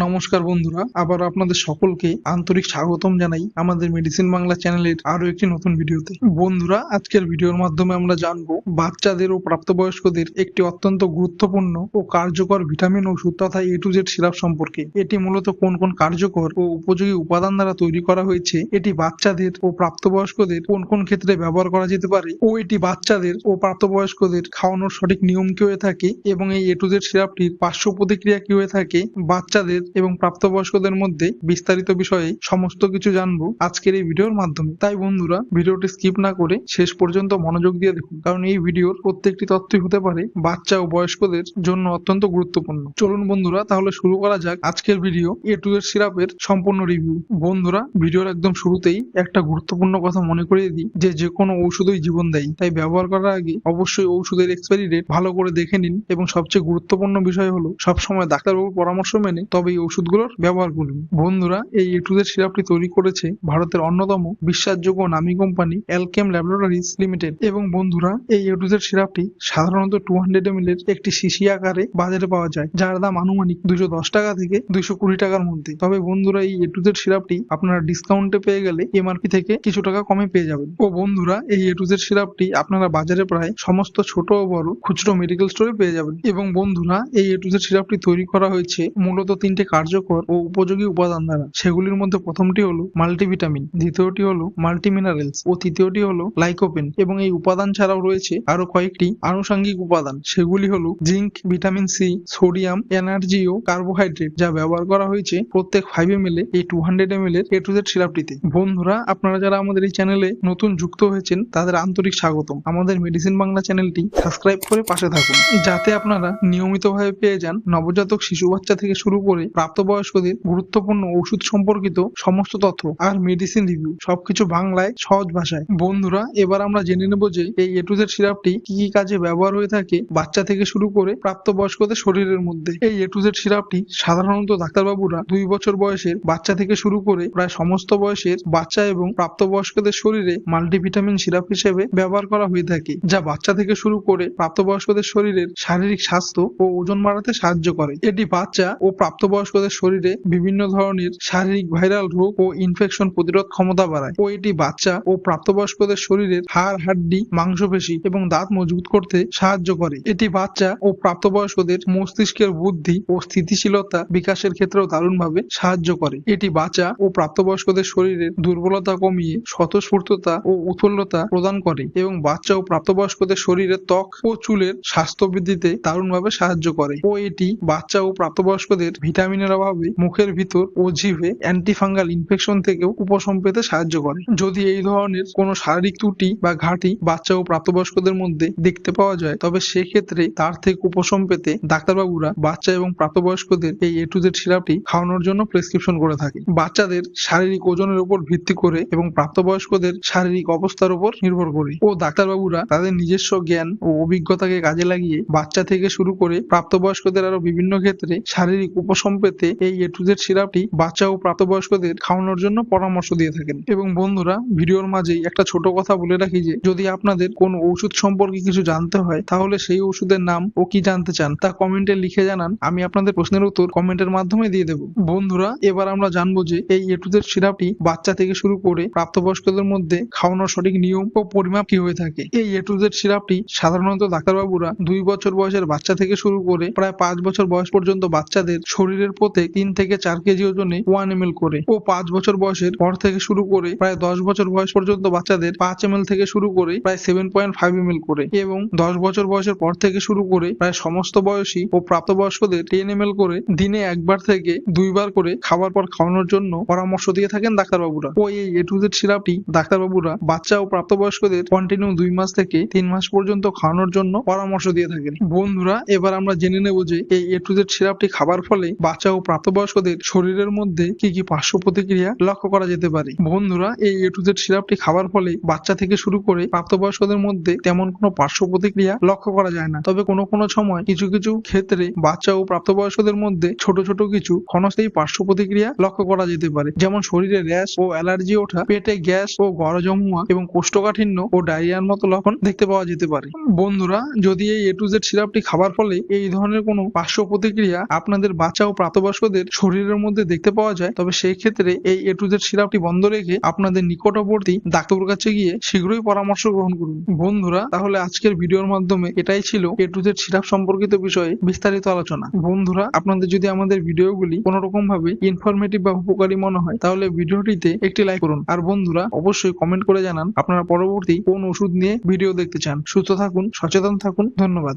নমস্কার বন্ধুরা, আবার আপনাদের সকলকে আন্তরিক স্বাগতম জানাই আমাদের মেডিসিন বাংলা চ্যানেলের আরো একটি নতুন ভিডিওতে। বন্ধুরা, আজকের ভিডিওর মাধ্যমে আমরা জানবো বাচ্চাদের ও প্রাপ্তবয়স্কদের একটি অত্যন্ত গুরুত্বপূর্ণ ও কার্যকর ভিটামিন ওষুধ তথা A to Z সিরাপ সম্পর্কে। এটি মূলত কোন কোন কার্যকর ও উপযোগী উপাদান দ্বারা তৈরি করা হয়েছে, এটি বাচ্চাদের ও প্রাপ্তবয়স্কদের কোন কোন ক্ষেত্রে ব্যবহার করা যেতে পারে ও এটি বাচ্চাদের ও প্রাপ্তবয়স্কদের খাওয়ানোর সঠিক নিয়ম কি হয়ে থাকে এবং এই A to Z সিরাপটির পার্শ্ব প্রতিক্রিয়া কি হয়ে থাকে, বাচ্চাদের এবং প্রাপ্তবয়স্কদের মধ্যে বিস্তারিত বিষয়ে সমস্ত কিছু জানবো আজকের এই ভিডিওর মাধ্যমে। তাই বন্ধুরা, ভিডিওটি স্কিপ না করে শেষ পর্যন্ত মনোযোগ দিয়ে দেখুন, কারণ এই ভিডিওর প্রত্যেকটি তথ্যই হতে পারে বাচ্চা ও বয়স্কদের জন্য অত্যন্ত গুরুত্বপূর্ণ। চলুন বন্ধুরা, তাহলে শুরু করা যাক আজকের ভিডিও A to Z সিরাপের সম্পূর্ণ রিভিউ। বন্ধুরা, ভিডিওর একদম শুরুতেই একটা গুরুত্বপূর্ণ কথা মনে করিয়ে দিই যে কোনো ঔষধই জীবন দেয়, তাই ব্যবহার করার আগে অবশ্যই ঔষধের এক্সপায়ারি ডেট ভালো করে দেখে নিন এবং সবচেয়ে গুরুত্বপূর্ণ বিষয় হলো সবসময় ডাক্তারবাবুর পরামর্শ মেনে তবে এই ওষুধগুলোর ব্যবহার করুন। বন্ধুরা, এই A to Z সিরাপটি তৈরি করেছে ভারতের অন্যতম বিশ্বাসযোগ্য নামী কোম্পানি অ্যালকেম ল্যাবরেটরিজ লিমিটেড। এবং বন্ধুরা, এই A to Z সিরাপটি সাধারণত 200 ml এর একটি শিশি আকারে বাজারে পাওয়া যায়, যার দাম আনুমানিক 210 টাকা থেকে 220 টাকার মধ্যে। তবে বন্ধুরা, এই A to Z সিরাপটি আপনারা ডিসকাউন্টে পেয়ে গেলে এমআরপি থেকে কিছু টাকা কমে পেয়ে যাবেন। ও বন্ধুরা, এই A to Z সিরাপটি আপনারা বাজারে প্রায় সমস্ত ছোট ও বড় খুচরো মেডিকেল স্টোরে পেয়ে যাবেন। এবং বন্ধুরা, এই A to Z সিরাপটি তৈরি করা হয়েছে মূলত 3টে কার্যকর ও উপযোগী উপাদান দ্বারা। সেগুলির মধ্যে প্রথমটি হলো মাল্টিভিটামিন, দ্বিতীয়টি হলো মাল্টিমিনারেলস ও তৃতীয়টি হলো লাইকোপেন। এবং এই উপাদান ছাড়াও রয়েছে আরো কয়েকটি আনুষঙ্গিক উপাদান, সেগুলি হলো zinc, vitamin C, sodium, energy ও কার্বোহাইড্রেট, যা ব্যবহার করা হয়েছে প্রত্যেক 5 ml এই 200 ml এর A to Z সিরাপটিতে। বন্ধুরা, আপনারা যারা আমাদের এই চ্যানেলে নতুন যুক্ত হয়েছেন তাদের আন্তরিক স্বাগতম। আমাদের মেডিসিন বাংলা চ্যানেলটি সাবস্ক্রাইব করে পাশে থাকুন, যাতে আপনারা নিয়মিতভাবে পেয়ে যান নবজাতক শিশু বাচ্চা থেকে শুরু করে প্রাপ্তবয়স্কদের গুরুত্বপূর্ণ ওষুধ সম্পর্কিত সমস্ত তথ্য আর মেডিসিন রিভিউ, সবকিছু বাংলায় সহজ ভাষায়। বন্ধুরা, এবার আমরা জেনে নেব যে এই A to Z সিরাপটি কি কি কাজে ব্যবহার হয়ে থাকে বাচ্চা থেকে শুরু করে প্রাপ্তবয়স্কদের শরীরের মধ্যে। এই A to Z সিরাপটি সাধারণত ডাক্তারবাবুরা 2 বছর বয়সের বাচ্চা থেকে শুরু করে প্রায় সমস্ত বয়সের বাচ্চা এবং প্রাপ্তবয়স্কদের শরীরে মাল্টিভিটামিন সিরাপ হিসেবে ব্যবহার করা হয়ে থাকে, যা বাচ্চা থেকে শুরু করে প্রাপ্তবয়স্কদের শরীরের শারীরিক স্বাস্থ্য ও ওজন বাড়াতে সাহায্য করে। এটি বাচ্চা ও প্রাপ্তবয়স্কদের শরীরে বিভিন্ন ধরনের শারীরিক ভাইরাল রোগ ও ইনফেকশন প্রতিরোধ ক্ষমতা বাড়ায় ও এটি বাচ্চা ও প্রাপ্তবয়স্কদের শরীরের হাড়, হাড্ডি, মাংসপেশি এবং দাঁত মজবুত করতে সাহায্য করে। এটি বাচ্চা ও প্রাপ্তবয়স্কদের মস্তিষ্কের বুদ্ধি ও স্থিতিশীলতা বিকাশের ক্ষেত্রেও দারুণভাবে সাহায্য করে। এটি বাচ্চা ও প্রাপ্তবয়স্কদের শরীরের দুর্বলতা কমিয়ে স্বতঃস্ফূর্ততা ও উৎফুল্লতা প্রদান করে এবং বাচ্চা ও প্রাপ্তবয়স্কদের শরীরের ত্বক ও চুলের স্বাস্থ্য বৃদ্ধিতে দারুণভাবে সাহায্য করে ও এটি বাচ্চা ও প্রাপ্তবয়স্কদের ভিটামিনের অভাবে মুখের ভিতর ও জিভে অ্যান্টিফাঙ্গাল ইনফেকশন থেকেও উপশম পেতে সাহায্য করে। যদি এই ধরনের কোনো শারীরিক ত্রুটি বা ঘাটতি বাচ্চা ও প্রাপ্তবয়স্কদের মধ্যে দেখতে পাওয়া যায়, তবে সেক্ষেত্রে তার থেকে উপশম পেতে ডাক্তারবাবুরা বাচ্চা এবং প্রাপ্তবয়স্কদের এই A to Z সিরাপটি খাওয়ানোর জন্য প্রেসক্রিপশন করে থাকে। বাচ্চাদের শারীরিক ওজনের উপর ভিত্তি করে এবং প্রাপ্তবয়স্কদের শারীরিক অবস্থার উপর নির্ভর করে ও ডাক্তারবাবুরা তাদের নিজস্ব জ্ঞান ও অভিজ্ঞতাকে কাজে লাগিয়ে বাচ্চা থেকে শুরু করে প্রাপ্তবয়স্কদের আরো বিভিন্ন ক্ষেত্রে শারীরিক উপশম পেতে এই A to Z সিরাপটি বাচ্চা ও প্রাপ্তবয়স্কদের খাওয়ানোর জন্য পরামর্শ দিয়ে থাকেন। এবং বন্ধুরা, ভিডিওর মাঝেই একটা ছোট কথা বলে রাখি যে যদি আপনাদের কোন ওষুধ সম্পর্কে কিছু জানতে হয়, তাহলে সেই ওষুধের নাম ও কি জানতে চান তা কমেন্টে লিখে জানান, আমি আপনাদের প্রশ্নের উত্তর কমেন্টের মাধ্যমে দিয়ে দেবো। বন্ধুরা, এবার আমরা জানবো যে এই A to Z সিরাপটি বাচ্চা থেকে শুরু করে প্রাপ্তবয়স্কদের মধ্যে খাওয়ানোর সঠিক নিয়ম ও পরিমাপ কি হয়ে থাকে। এই A to Z সিরাপটি সাধারণত ডাক্তারবাবুরা 2 বছর বয়সের বাচ্চা থেকে শুরু করে প্রায় 5 বছর বয়স পর্যন্ত বাচ্চাদের শরীরের প্রত্যেক 3 থেকে 4 কেজি ওজনে 1 ml করে ও 5 বছর বয়সের পর থেকে শুরু করে প্রায় 10 বছর বয়স পর্যন্ত বাচ্চাদের 5 ml থেকে শুরু করে প্রায় 7.5 ml করে এবং 10 বছর বয়সের পর থেকে শুরু করে প্রায় সমস্ত বয়সী ও প্রাপ্তবয়স্কদের 10 ml করে দিনে একবার থেকে 2 বার করে খাবার পর খাওয়ানোর জন্য পরামর্শ দিয়ে থাকেন ডাক্তারবাবুরা। ও এই A to Z সিরাপটি ডাক্তারবাবুরা বাচ্চা ও প্রাপ্তবয়স্কদের কন্টিনিউ 2 মাস থেকে 3 মাস পর্যন্ত খাওয়ানোর জন্য পরামর্শ দিয়ে থাকেন। বন্ধুরা, এবার আমরা জেনে নেব যে এই A to Z সিরাপটি খাবার ফলে বাচ্চা ও প্রাপ্তবয়স্কদের শরীরের মধ্যে কি কি পার্শ্ব প্রতিক্রিয়া লক্ষ্য করা যেতে পারে। বন্ধুরা, এই A to Z সিরাপটি খাবার ফলে বাচ্চা থেকে শুরু করে প্রাপ্তবয়স্কদের মধ্যে তেমন কোনো পার্শ্ব প্রতিক্রিয়া লক্ষ্য করা যায় না, তবে কোনো কোনো সময় কিছু কিছু ক্ষেত্রে বাচ্চা ও প্রাপ্তবয়স্কদের মধ্যে ছোট ছোট কিছু ক্ষণস্থায়ী পার্শ্ব প্রতিক্রিয়া লক্ষ্য করা যেতে পারে, যেমন শরীরে র্যাশ ও অ্যালার্জি ওঠা, পেটে গ্যাস ও গড় জমুয়া এবং কোষ্ঠকাঠিন্য ও ডায়রিয়ার মতো লক্ষণ দেখতে পাওয়া যেতে পারে। বন্ধুরা, যদি এই A to Z সিরাপটি খাবার ফলে এই ধরনের কোনো পার্শ্ব প্রতিক্রিয়া আপনাদের বাচ্চা ও প্রাপ্তবয়স্কদের শরীরের মধ্যে দেখতে পাওয়া যায়, তবে সেই ক্ষেত্রে এই A to Z সিরাপটি বন্ধ রেখে আপনাদের নিকটবর্তী ডাক্তারের কাছে গিয়ে শীঘ্রই পরামর্শ গ্রহণ করুন। বন্ধুরা, তাহলে আজকের ভিডিওর মাধ্যমে এটাই ছিল A to Z সিরাপ সম্পর্কিত বিষয়ে বিস্তারিত আলোচনা। বন্ধুরা, আপনাদের যদি আমাদের ভিডিওগুলি কোনো রকম ভাবে ইনফরমেটিভ বা উপকারী মনে হয় তাহলে ভিডিওটিতে একটি লাইক করুন। আর বন্ধুরা, অবশ্যই কমেন্ট করে জানান আপনারা পরবর্তী কোন ওষুধ নিয়ে ভিডিও দেখতে চান। সুস্থ থাকুন, সচেতন থাকুন। ধন্যবাদ।